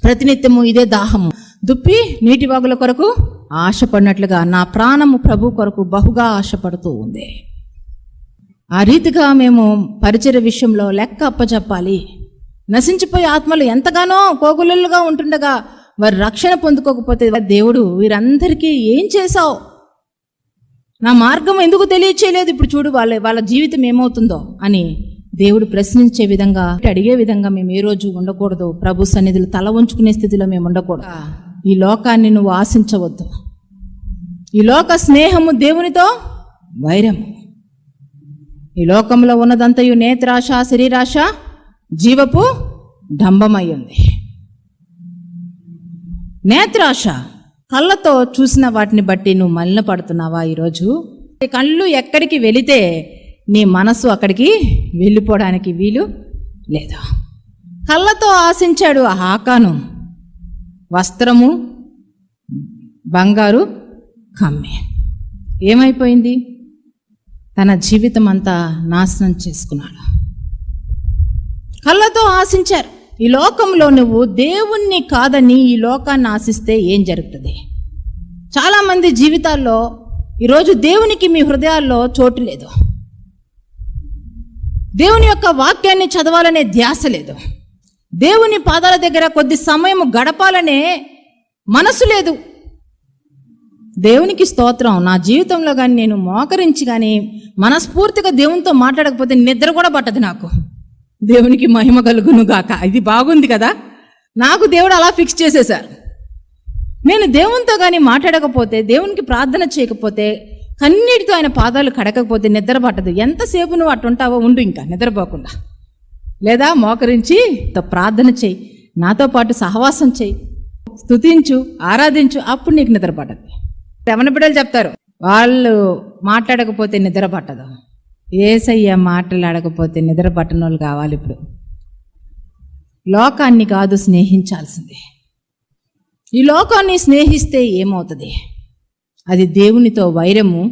ప్రతినిత్యము ఇదే దాహము. దుప్పి నీటి వాగుల కొరకు ఆశపడినట్లుగా నా ప్రాణము ప్రభు కొరకు బహుగా ఆశపడుతూ ఉంది. ఆ రీతిగా మేము పరిచర్య విషయంలో లెక్క అప్పచెప్పాలి. నశించిపోయే ఆత్మలు ఎంతగానో కోగులలుగా ఉంటుండగా వారు రక్షణ పొందుకోకపోతే, దేవుడు వీరందరికీ ఏం చేశావు, నా మార్గం ఎందుకు తెలియచేయలేదు, ఇప్పుడు చూడు వాళ్ళ జీవితం ఏమవుతుందో అని దేవుడు ప్రశ్నించే విధంగా, అడిగే విధంగా మేము ఏ రోజు ఉండకూడదు. ప్రభు సన్నిధిలో తల ఉంచుకునే స్థితిలో మేము ఉండకూడదు. ఈ లోకాన్ని నువ్వు ఆశించవద్దు. ఈ లోక స్నేహము దేవునితో వైరము. ఈ లోకంలో ఉన్నదంతయు నేత్రాశ, శరీరాశ, జీవపు డంబమయ్యింది. నేత్రాశ, కళ్ళతో చూసిన వాటిని బట్టి నువ్వు మలిన పడుతున్నావా? ఈరోజు కళ్ళు ఎక్కడికి వెళితే నీ మనసు అక్కడికి వెళ్ళిపోవడానికి వీలు లేదు. కళ్ళతో ఆశించాడు ఆకాను వస్త్రము, బంగారు కమ్మి. ఏమైపోయింది? తన జీవితం అంతా నాశనం చేసుకున్నాడు. కళ్ళతో ఆశించారు. ఈ లోకంలో నువ్వు దేవుణ్ణి కాదని ఈ లోకాన్ని ఆశిస్తే ఏం జరుగుతుంది? చాలామంది జీవితాల్లో ఈరోజు దేవునికి మీ హృదయాల్లో చోటు లేదు. దేవుని యొక్క వాక్యాన్ని చదవాలనే ధ్యాస లేదు. దేవుని పాదాల దగ్గర కొద్ది సమయం గడపాలనే మనసు లేదు. దేవునికి స్తోత్రం. నా జీవితంలో కానీ నేను మోకరించి కానీ మనస్ఫూర్తిగా దేవునితో మాట్లాడకపోతే నిద్ర కూడా పట్టదు నాకు. దేవునికి మహిమ కలుగును గాక. ఇది బాగుంది కదా, నాకు దేవుడు అలా ఫిక్స్ చేసేశారు. నేను దేవునితో కానీ మాట్లాడకపోతే, దేవునికి ప్రార్థన చేయకపోతే, కన్నీటితో ఆయన పాదాలు కడకపోతే నిద్ర పట్టదు. ఎంతసేపు నువ్వు అట్టుంటావో ఉండు, ఇంకా నిద్రపోకుండా. లేదా మోకరించి ప్రార్థన చేయి, నాతో పాటు సహవాసం చేయి, స్తుతించు, ఆరాధించు, అప్పుడు నీకు నిద్ర పట్టదు. యవన బిడ్డలు చెప్తారు, వాళ్ళు మాట్లాడకపోతే నిద్ర పట్టదు. యేసయ్య మాట్లాడకపోతే నిద్ర పట్టని వాళ్ళు కావాలి. ఇప్పుడు లోకాన్ని కాదు స్నేహించాల్సింది. ఈ లోకాన్ని స్నేహిస్తే ఏమవుతుంది? అది దేవునితో వైరము